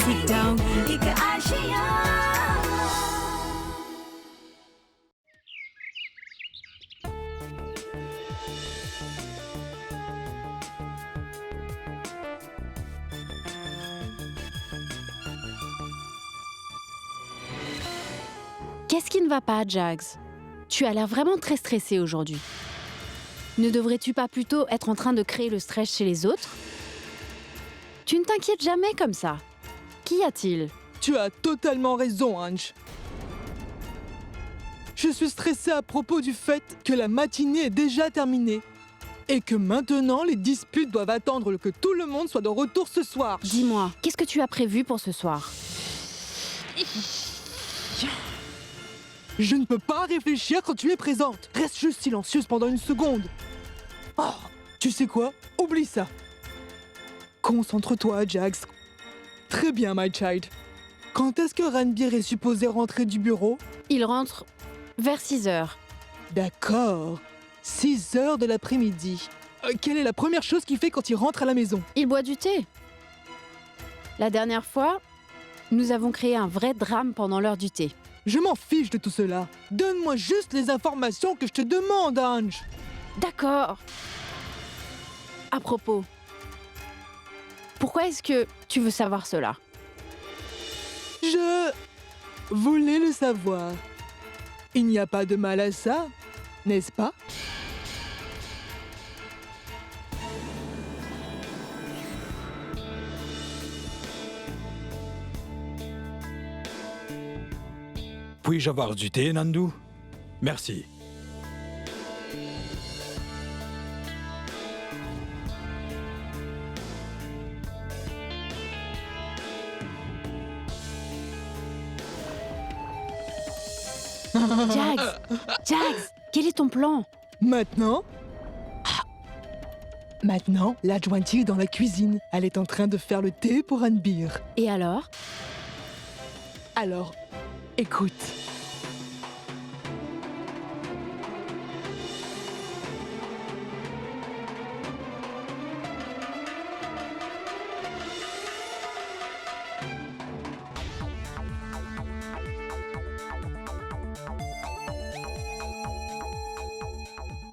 sit down एक Asia Qu'est-ce qui ne va pas, Jags? Tu as l'air vraiment très stressé aujourd'hui. Ne devrais-tu pas plutôt être en train de créer le stress chez les autres? Tu ne t'inquiètes jamais comme ça. Qu'y a-t-il? Tu as totalement raison, Ange. Je suis stressé à propos du fait que la matinée est déjà terminée et que maintenant les disputes doivent attendre que tout le monde soit de retour ce soir. Dis-moi, qu'est-ce que tu as prévu pour ce soir? Je ne peux pas réfléchir quand tu es présente. Reste juste silencieuse pendant une seconde. Oh, tu sais quoi? Oublie ça. Concentre-toi, Jags. Très bien, my child. Quand est-ce que Ranbir est supposé rentrer du bureau? Il rentre vers 6 heures. D'accord. 6 heures de l'après-midi. Quelle est la première chose qu'il fait quand il rentre à la maison? Il boit du thé. La dernière fois, nous avons créé un vrai drame pendant l'heure du thé. Je m'en fiche de tout cela. Donne-moi juste les informations que je te demande, Ange. D'accord. À propos, pourquoi est-ce que tu veux savoir cela? Je voulais le savoir. Il n'y a pas de mal à ça, n'est-ce pas? Puis-je avoir du thé, Nandu? Merci. Jags, quel est ton plan? Maintenant? Maintenant, l'adjointe est dans la cuisine. Elle est en train de faire le thé pour Ranbir. Et alors? Alors, écoute.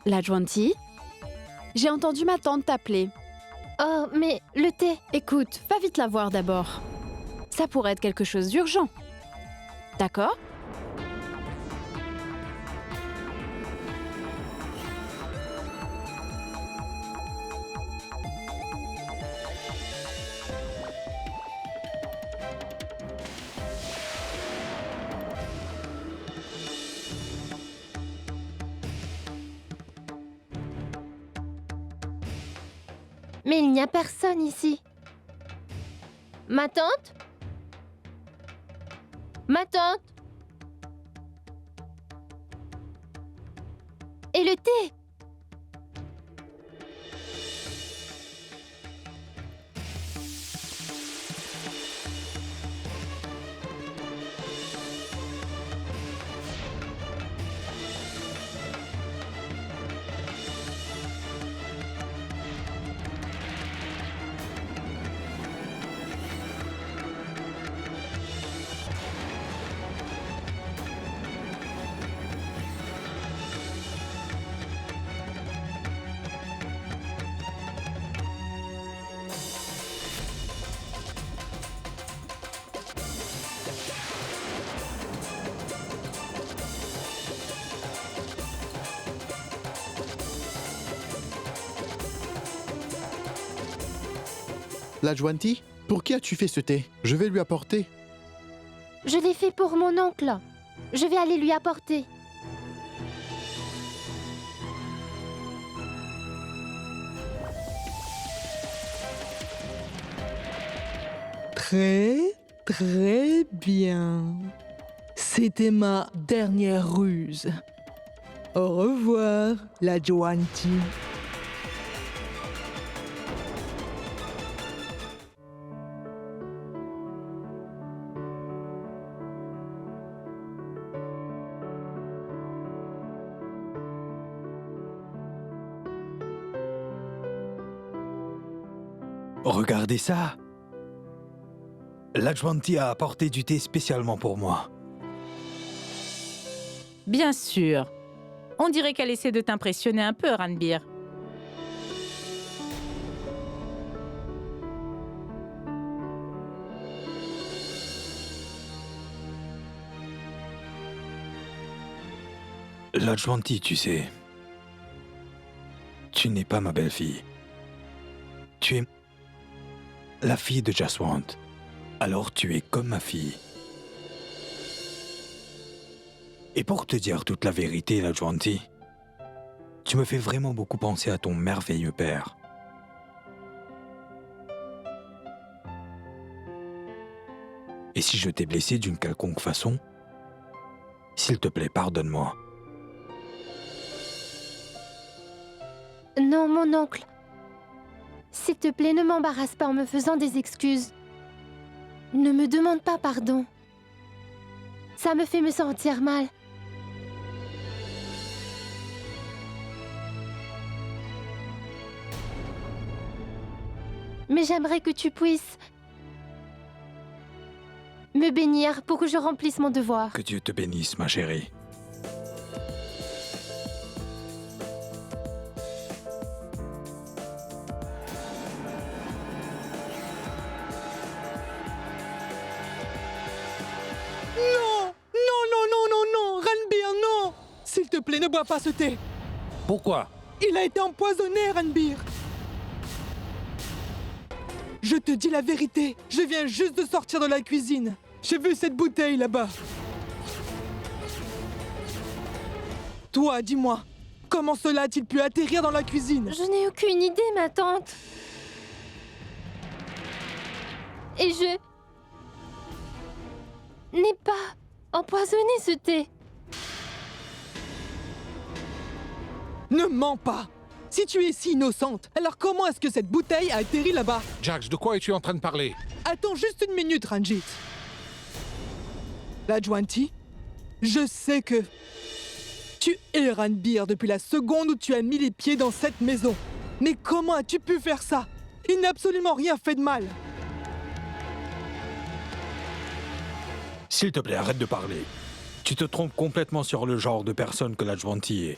L'adjointie? J'ai entendu ma tante t'appeler. Oh, mais le thé. Écoute, va vite la voir d'abord. Ça pourrait être quelque chose d'urgent. D'accord? Mais il n'y a personne ici. Ma tante? Ma tante? Et le thé? L'adjointie, pour qui as-tu fait ce thé? Je vais lui apporter. Je l'ai fait pour mon oncle. Je vais aller lui apporter. Très, très bien. C'était ma dernière ruse. Au revoir, l'adjointie. Regardez ça! Lajwanti a apporté du thé spécialement pour moi. Bien sûr. On dirait qu'elle essaie de t'impressionner un peu, Ranbir. Lajwanti, tu sais, tu n'es pas ma belle-fille. Tu es la fille de Jaswant. Alors tu es comme ma fille. Et pour te dire toute la vérité, Lajwanti, tu me fais vraiment beaucoup penser à ton merveilleux père. Et si je t'ai blessé d'une quelconque façon, s'il te plaît, pardonne-moi. Non, mon oncle. S'il te plaît, ne m'embarrasse pas en me faisant des excuses. Ne me demande pas pardon. Ça me fait me sentir mal. Mais j'aimerais que tu puisses me bénir pour que je remplisse mon devoir. Que Dieu te bénisse, ma chérie. Non, non, non, non, non, non, Ranbir, non. S'il te plaît, ne bois pas ce thé. Pourquoi? Il a été empoisonné, Ranbir. Je te dis la vérité, je viens juste de sortir de la cuisine. J'ai vu cette bouteille là-bas. Toi, dis-moi, comment cela a-t-il pu atterrir dans la cuisine? Je n'ai aucune idée, ma tante. Et je n'ai pas empoisonné ce thé. Ne mens pas. Si tu es si innocente, alors comment est-ce que cette bouteille a atterri là-bas? Jax, de quoi es-tu en train de parler? Attends juste une minute, Ranjit. Lajwanti, je sais que tu es Ranbir depuis la seconde où tu as mis les pieds dans cette maison. Mais comment as-tu pu faire ça? Il n'a absolument rien fait de mal. S'il te plaît, arrête de parler. Tu te trompes complètement sur le genre de personne que Lajwanti est.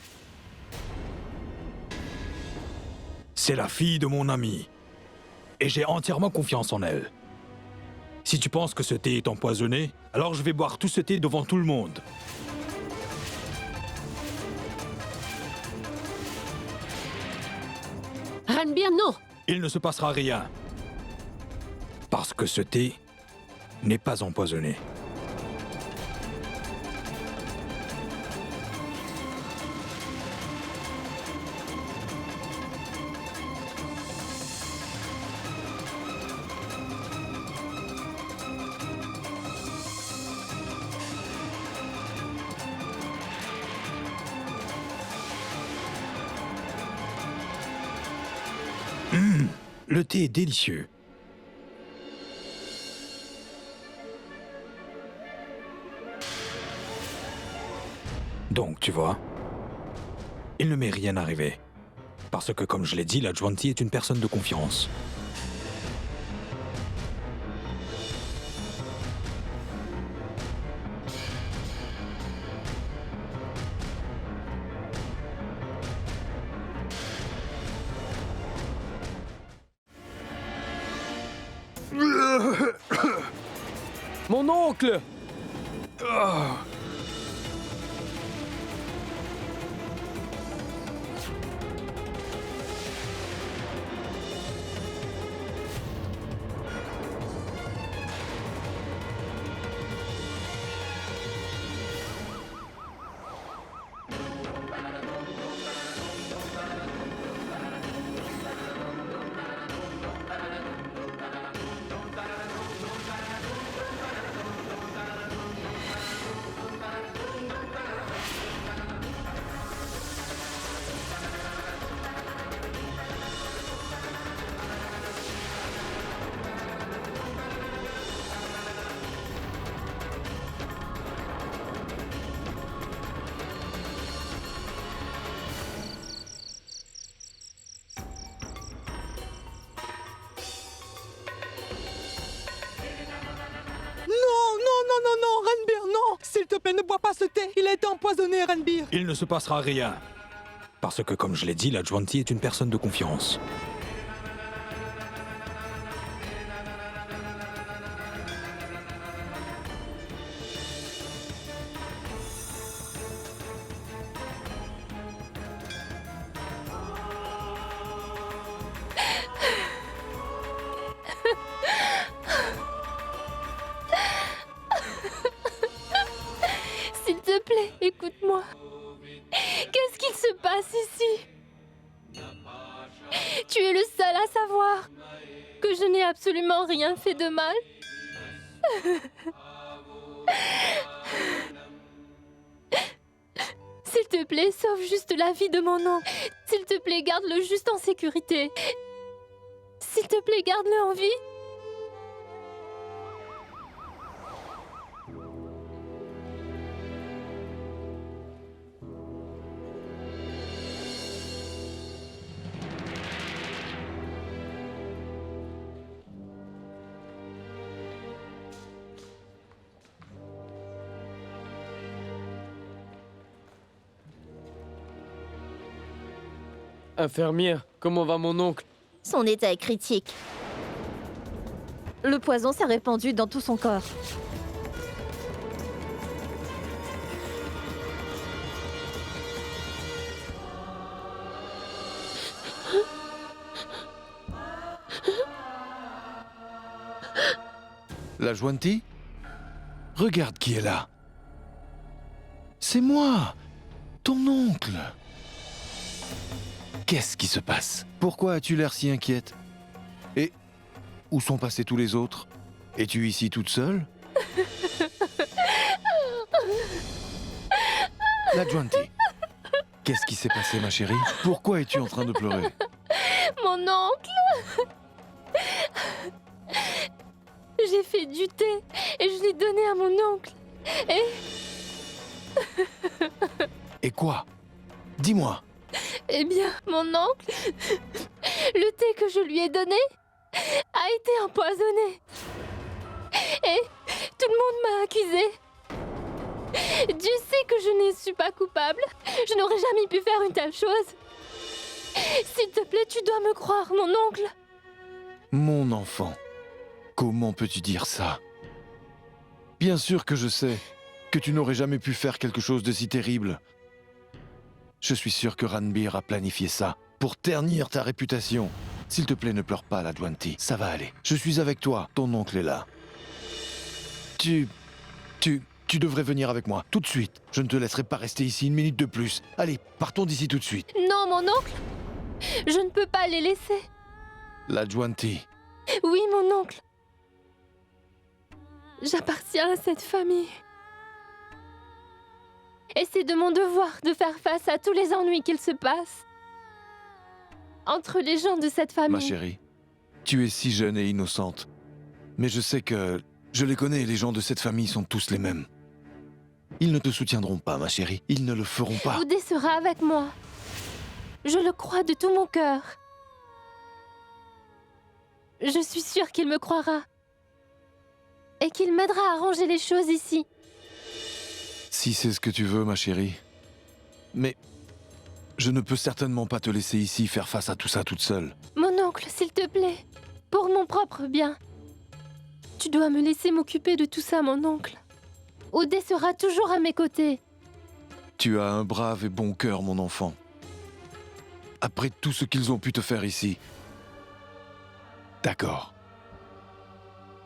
C'est la fille de mon ami. Et j'ai entièrement confiance en elle. Si tu penses que ce thé est empoisonné, alors je vais boire tout ce thé devant tout le monde. Ranbir, non. Il ne se passera rien. Parce que ce thé n'est pas empoisonné. Le thé est délicieux. Donc, tu vois, il ne m'est rien arrivé. Parce que, comme je l'ai dit, Lajwanti est une personne de confiance. Mon oncle! plaît, ne bois pas ce thé. Il a été empoisonné, Ranbir. Il ne se passera rien. Parce que, comme je l'ai dit, la Juanti est une personne de confiance. S'il te plaît, écoute-moi. Qu'est-ce qu'il se passe ici? Tu es le seul à savoir que je n'ai absolument rien fait de mal. S'il te plaît, sauve juste la vie de mon oncle. S'il te plaît, garde-le juste en sécurité. S'il te plaît, garde-le en vie. Infirmière, comment va mon oncle? Son état est critique. Le poison s'est répandu dans tout son corps. La Juanti? Regarde qui est là. C'est moi, ton oncle. Qu'est-ce qui se passe? Pourquoi as-tu l'air si inquiète? Et où sont passés tous les autres? Es-tu ici toute seule? La Juanti, qu'est-ce qui s'est passé, ma chérie? Pourquoi es-tu en train de pleurer? Mon oncle! J'ai fait du thé et je l'ai donné à mon oncle. Et quoi? Dis-moi. Eh bien, mon oncle, le thé que je lui ai donné a été empoisonné. Et tout le monde m'a accusé. Dieu sait que je ne suis pas coupable. Je n'aurais jamais pu faire une telle chose. S'il te plaît, tu dois me croire, mon oncle. Mon enfant, comment peux-tu dire ça? Bien sûr que je sais que tu n'aurais jamais pu faire quelque chose de si terrible. Je suis sûr que Ranbir a planifié ça pour ternir ta réputation. S'il te plaît, ne pleure pas, la Juanti. Ça va aller. Je suis avec toi. Ton oncle est là. Tu devrais venir avec moi, tout de suite. Je ne te laisserai pas rester ici une minute de plus. Allez, partons d'ici tout de suite. Non, mon oncle. Je ne peux pas les laisser. La Juanti. Oui, mon oncle. J'appartiens à cette famille. Et c'est de mon devoir de faire face à tous les ennuis qu'il se passe entre les gens de cette famille. Ma chérie, tu es si jeune et innocente. Mais je sais que je les connais, les gens de cette famille sont tous les mêmes. Ils ne te soutiendront pas, ma chérie. Ils ne le feront pas. Oudé sera avec moi. Je le crois de tout mon cœur. Je suis sûre qu'il me croira. Et qu'il m'aidera à arranger les choses ici. Si c'est ce que tu veux, ma chérie. Mais je ne peux certainement pas te laisser ici faire face à tout ça toute seule. Mon oncle, s'il te plaît, pour mon propre bien. Tu dois me laisser m'occuper de tout ça, mon oncle. Oudé sera toujours à mes côtés. Tu as un brave et bon cœur, mon enfant. Après tout ce qu'ils ont pu te faire ici. D'accord.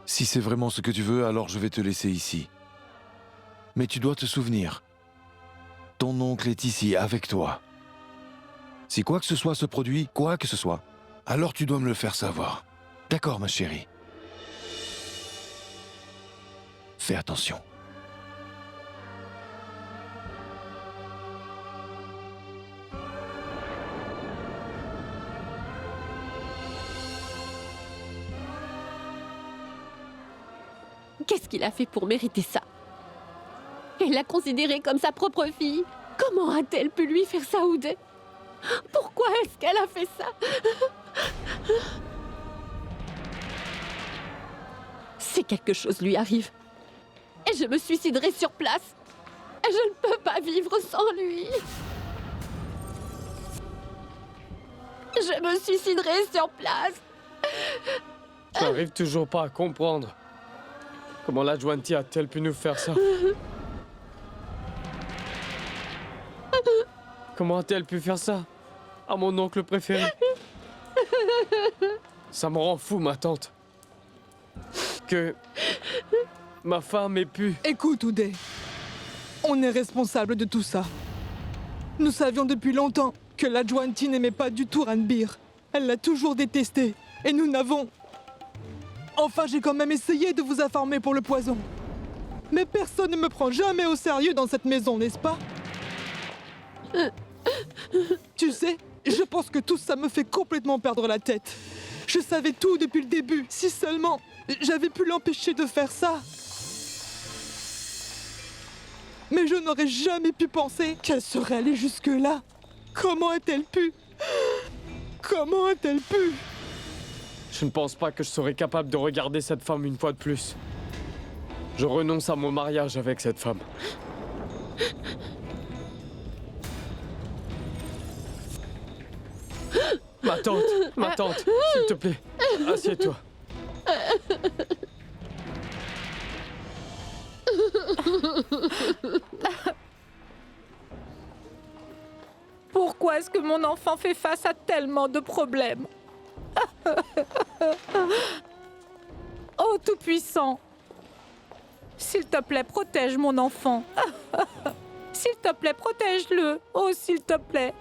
Si c'est vraiment ce que tu veux, alors je vais te laisser ici. Mais tu dois te souvenir, ton oncle est ici, avec toi. Si quoi que ce soit se produit, quoi que ce soit, alors tu dois me le faire savoir. D'accord, ma chérie? Fais attention. Qu'est-ce qu'il a fait pour mériter ça? Elle l'a considérée comme sa propre fille. Comment a-t-elle pu lui faire ça, Oudé? Pourquoi est-ce qu'elle a fait ça? Si quelque chose lui arrive, et je me suiciderai sur place. Je ne peux pas vivre sans lui. Je me suiciderai sur place. J'arrive toujours pas à comprendre. Comment la Juanti a-t-elle pu nous faire ça? Comment a-t-elle pu faire ça à mon oncle préféré? Ça me rend fou, ma tante. Que ma femme ait pu... Écoute, Oudé. On est responsable de tout ça. Nous savions depuis longtemps que la Juanti n'aimait pas du tout Ranbir. Elle l'a toujours détesté. Et nous n'avons... Enfin, j'ai quand même essayé de vous informer pour le poison. Mais personne ne me prend jamais au sérieux dans cette maison, n'est-ce pas? Tu sais, je pense que tout ça me fait complètement perdre la tête. Je savais tout depuis le début. Si seulement j'avais pu l'empêcher de faire ça. Mais je n'aurais jamais pu penser qu'elle serait allée jusque-là. Comment a-t-elle pu? Comment a-t-elle pu? Je ne pense pas que je serais capable de regarder cette femme une fois de plus. Je renonce à mon mariage avec cette femme. Ma tante, s'il te plaît, assieds-toi. Pourquoi est-ce que mon enfant fait face à tellement de problèmes? Oh, Tout-Puissant, s'il te plaît, protège mon enfant. S'il te plaît, protège-le. Oh, s'il te plaît.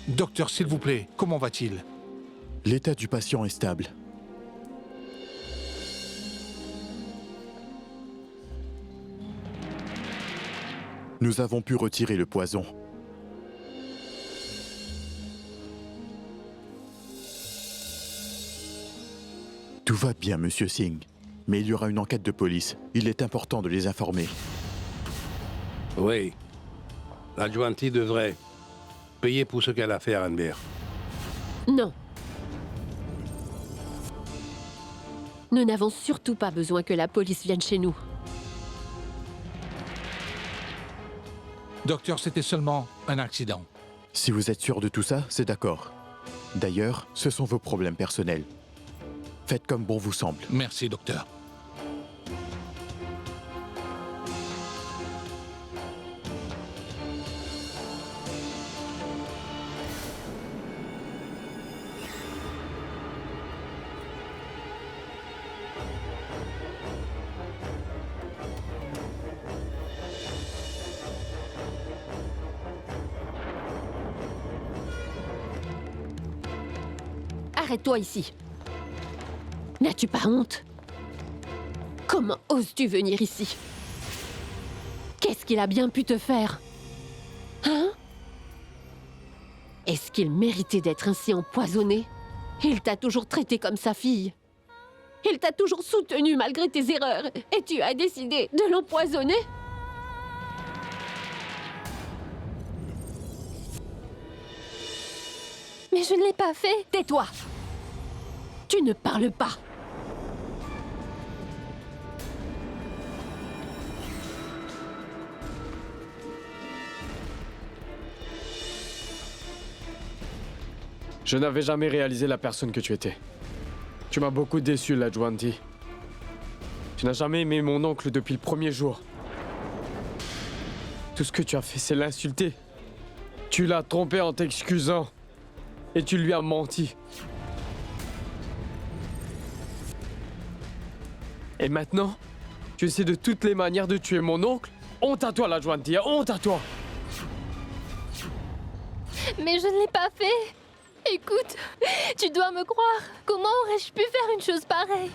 Docteur, s'il vous plaît, comment va-t-il? L'état du patient est stable. Nous avons pu retirer le poison. Tout va bien, Monsieur Singh. Mais il y aura une enquête de police. Il est important de les informer. Oui. La Juanti devrait payer pour ce qu'elle a fait à Ranbir. Non. Nous n'avons surtout pas besoin que la police vienne chez nous. Docteur, c'était seulement un accident. Si vous êtes sûr de tout ça, c'est d'accord. D'ailleurs, ce sont vos problèmes personnels. Faites comme bon vous semble. Merci, docteur. Arrête-toi ici. N'as-tu pas honte? Comment oses-tu venir ici? Qu'est-ce qu'il a bien pu te faire? Hein? Est-ce qu'il méritait d'être ainsi empoisonné? Il t'a toujours traité comme sa fille. Il t'a toujours soutenu malgré tes erreurs. Et tu as décidé de l'empoisonner? Mais je ne l'ai pas fait. Tais-toi. Tu ne parles pas. Je n'avais jamais réalisé la personne que tu étais. Tu m'as beaucoup déçu, la Juanti. Tu n'as jamais aimé mon oncle depuis le premier jour. Tout ce que tu as fait, c'est l'insulter. Tu l'as trompé en t'excusant. Et tu lui as menti. Et maintenant, tu essaies de toutes les manières de tuer mon oncle? Honte à toi, la Juanti, honte à toi! Mais je ne l'ai pas fait. Écoute, tu dois me croire. Comment aurais-je pu faire une chose pareille?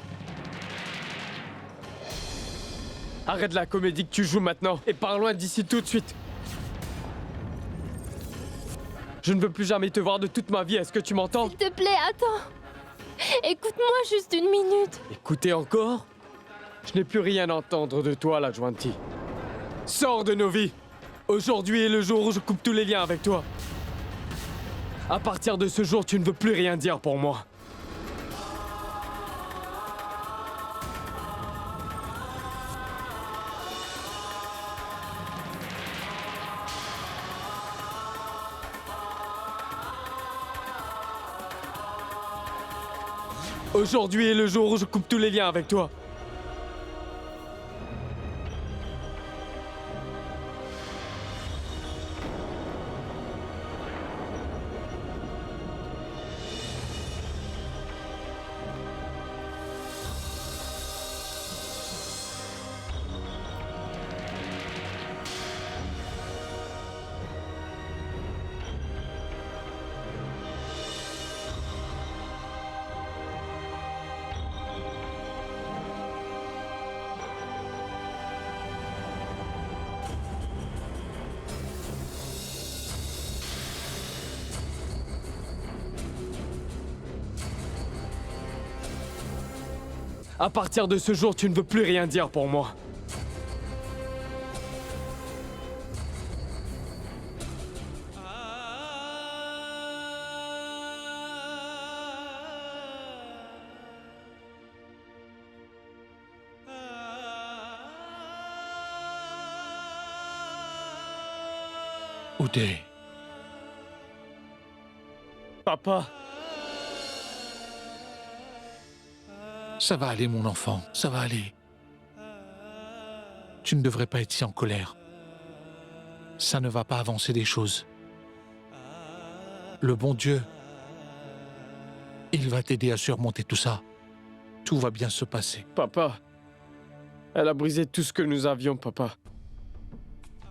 Arrête la comédie que tu joues maintenant et pars loin d'ici tout de suite. Je ne veux plus jamais te voir de toute ma vie, est-ce que tu m'entends? S'il te plaît, attends. Écoute-moi juste une minute. Écoutez encore? Je n'ai plus rien à entendre de toi, la Juanti. Sors de nos vies! Aujourd'hui est le jour où je coupe tous les liens avec toi. À partir de ce jour, tu ne veux plus rien dire pour moi. Aujourd'hui est le jour où je coupe tous les liens avec toi. À partir de ce jour, tu ne veux plus rien dire pour moi. Uday. Papa. Ça va aller, mon enfant, ça va aller. Tu ne devrais pas être si en colère. Ça ne va pas avancer des choses. Le bon Dieu, il va t'aider à surmonter tout ça. Tout va bien se passer. Papa, elle a brisé tout ce que nous avions, papa.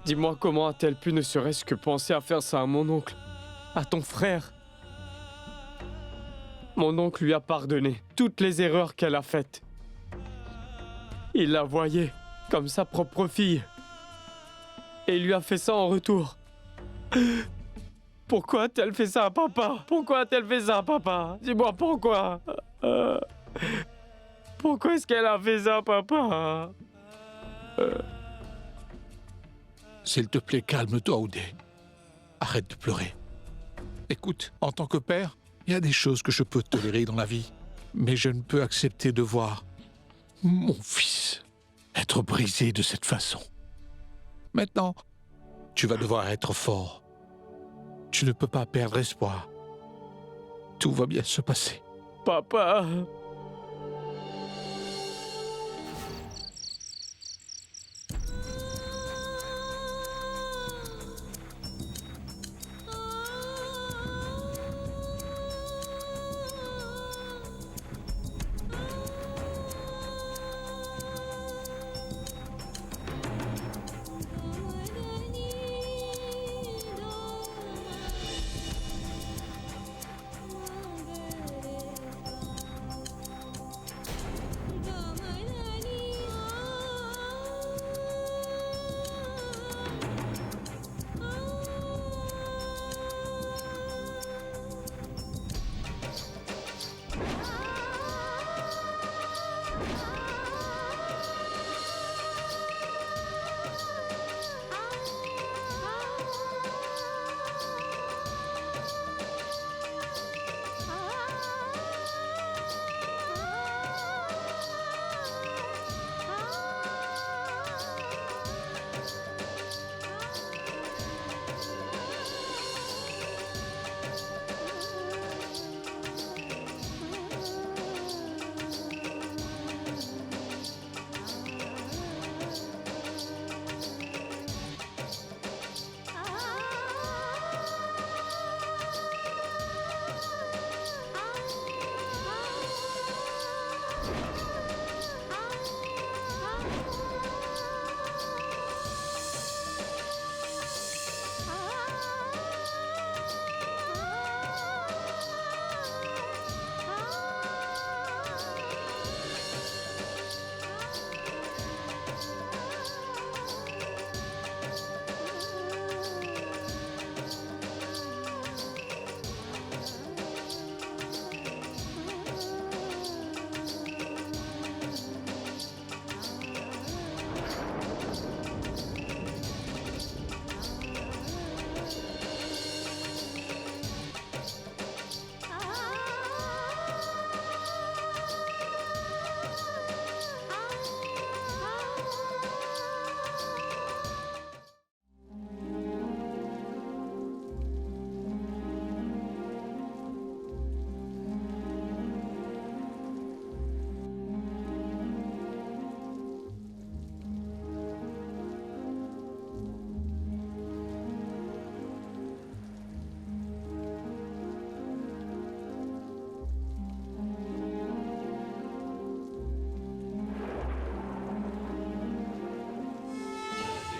Dis-moi comment a-t-elle pu ne serait-ce que penser à faire ça à mon oncle, à ton frère? Mon oncle lui a pardonné toutes les erreurs qu'elle a faites. Il la voyait comme sa propre fille. Et il lui a fait ça en retour. Pourquoi a-t-elle fait ça à papa? Pourquoi a-t-elle fait ça à papa? Dis-moi pourquoi. Pourquoi est-ce qu'elle a fait ça, papa? S'il te plaît, calme-toi, Uday. Arrête de pleurer. Écoute, en tant que père, il y a des choses que je peux tolérer dans la vie, mais je ne peux accepter de voir mon fils être brisé de cette façon. Maintenant, tu vas devoir être fort. Tu ne peux pas perdre espoir. Tout va bien se passer. Papa.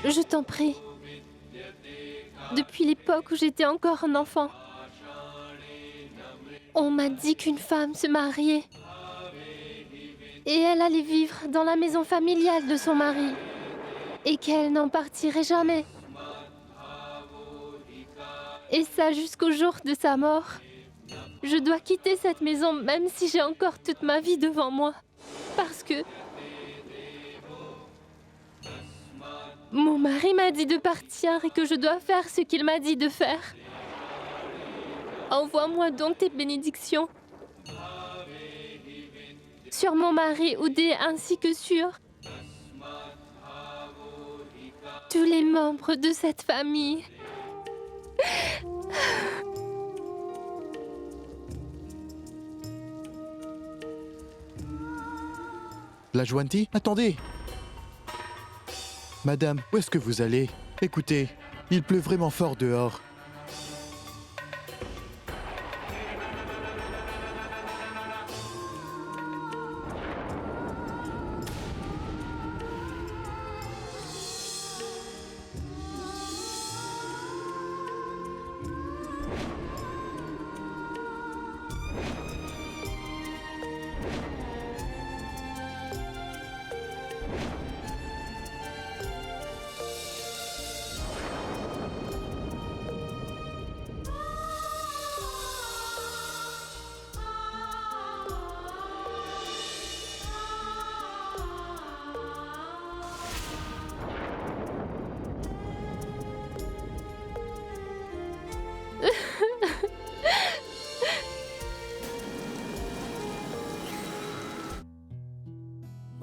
Je t'en prie. Depuis l'époque où j'étais encore un enfant, on m'a dit qu'une femme se mariait et elle allait vivre dans la maison familiale de son mari et qu'elle n'en partirait jamais. Et ça jusqu'au jour de sa mort. Je dois quitter cette maison même si j'ai encore toute ma vie devant moi. Parce que mon mari m'a dit de partir et que je dois faire ce qu'il m'a dit de faire. Envoie-moi donc tes bénédictions sur mon mari Oudé ainsi que sur tous les membres de cette famille. La Juanti, attendez! Madame, où est-ce que vous allez? Écoutez, il pleut vraiment fort dehors.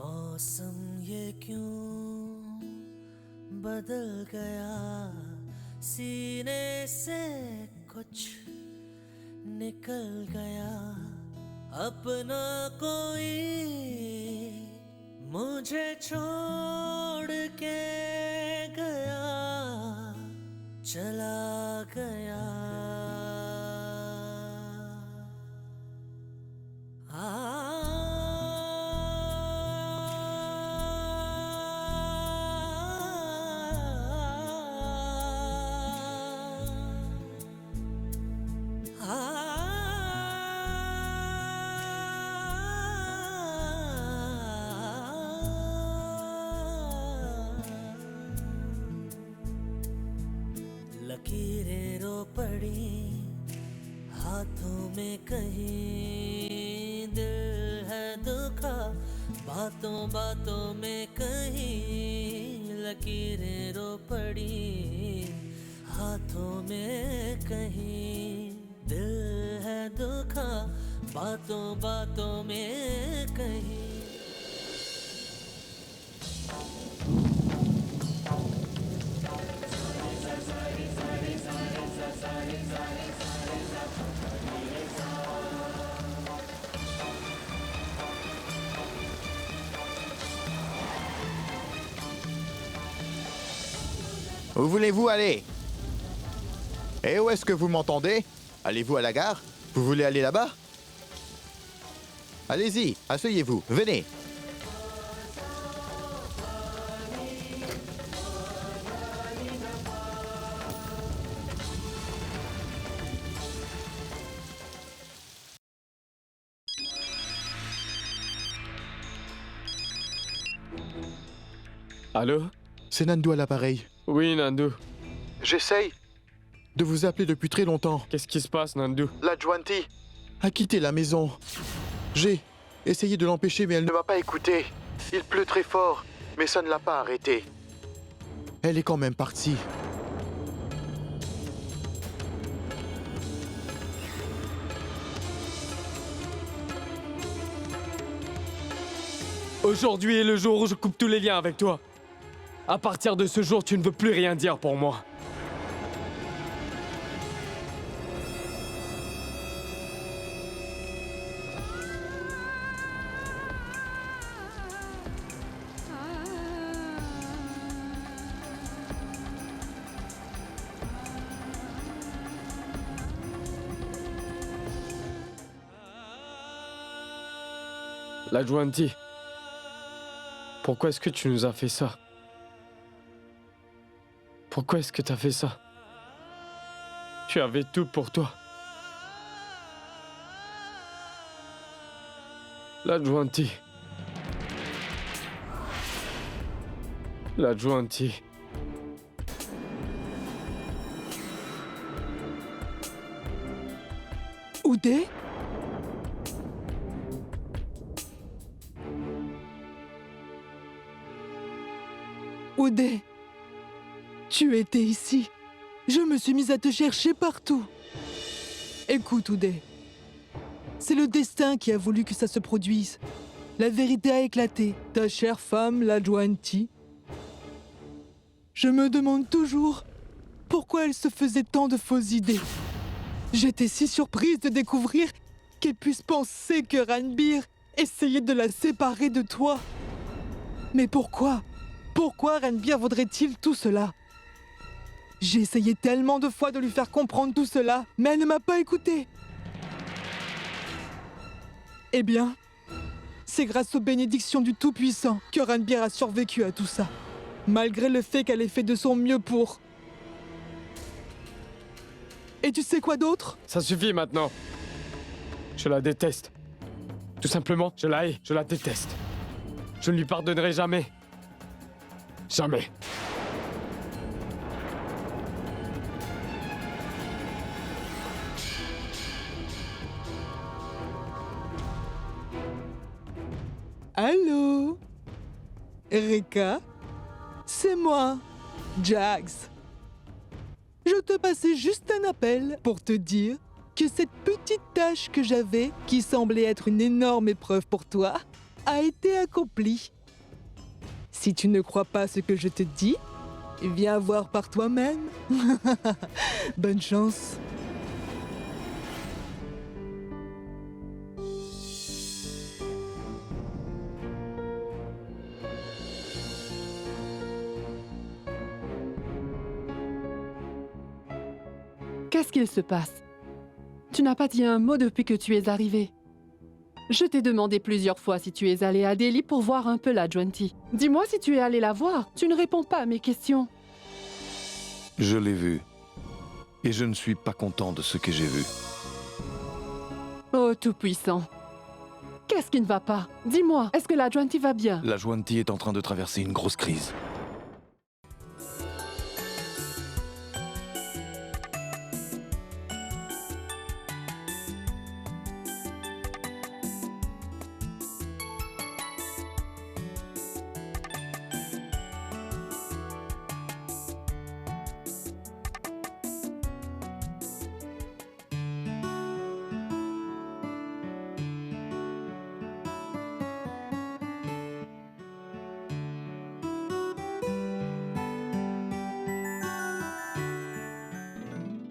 मौसम ये क्यों बदल गया सीने से कुछ निकल गया अपना कोई मुझे छोड़ के गया चला गया लकीरें रो पड़ी हाथों में कहीं दिल है दुखा बातों बातों में कहीं लकीरें रो पड़ी हाथों में कहीं दिल है दुखा बातों बातों में कहीं Où voulez-vous aller? Et où est-ce que vous m'entendez? Allez-vous à la gare? Vous voulez aller là-bas? Allez-y, asseyez-vous, venez. Allô? C'est Nandu à l'appareil. Oui, Nandu. J'essaye de vous appeler depuis très longtemps. Qu'est-ce qui se passe, Nandu? La Juanti a quitté la maison. J'ai essayé de l'empêcher, mais elle ne m'a pas écouté. Il pleut très fort, mais ça ne l'a pas arrêtée. Elle est quand même partie. Aujourd'hui est le jour où je coupe tous les liens avec toi. À partir de ce jour, tu ne veux plus rien dire pour moi. La Juanti, pourquoi est-ce que tu nous as fait ça? Pourquoi est-ce que t'as fait ça? Tu avais tout pour toi. L'Adjuanti. L'Adjuanti. Oudé? Oudé, tu étais ici. Je me suis mise à te chercher partout. Écoute, Oudé. C'est le destin qui a voulu que ça se produise. La vérité a éclaté. Ta chère femme, l'Adjuanti. Je me demande toujours pourquoi elle se faisait tant de fausses idées. J'étais si surprise de découvrir qu'elle puisse penser que Ranbir essayait de la séparer de toi. Mais pourquoi? Pourquoi Ranbir voudrait-il tout cela? J'ai essayé tellement de fois de lui faire comprendre tout cela, mais elle ne m'a pas écouté. Eh bien, c'est grâce aux bénédictions du Tout-Puissant que Ranbir a survécu à tout ça, malgré le fait qu'elle ait fait de son mieux pour... Et tu sais quoi d'autre? Ça suffit maintenant. Je la déteste. Tout simplement, je la hais, je la déteste. Je ne lui pardonnerai jamais. Jamais. Allô? Reka? C'est moi, Jags. Je te passais juste un appel pour te dire que cette petite tâche que j'avais, qui semblait être une énorme épreuve pour toi, a été accomplie. Si tu ne crois pas ce que je te dis, viens voir par toi-même. Bonne chance. Qu'est-ce qu'il se passe? Tu n'as pas dit un mot depuis que tu es arrivé. Je t'ai demandé plusieurs fois si tu es allé à Delhi pour voir un peu l'Adjuanti. Dis-moi si tu es allé la voir. Tu ne réponds pas à mes questions. Je l'ai vue. Et je ne suis pas content de ce que j'ai vu. Oh, Tout-Puissant. Qu'est-ce qui ne va pas? Dis-moi, est-ce que l'Adjuanti va bien? L'Adjuanti est en train de traverser une grosse crise.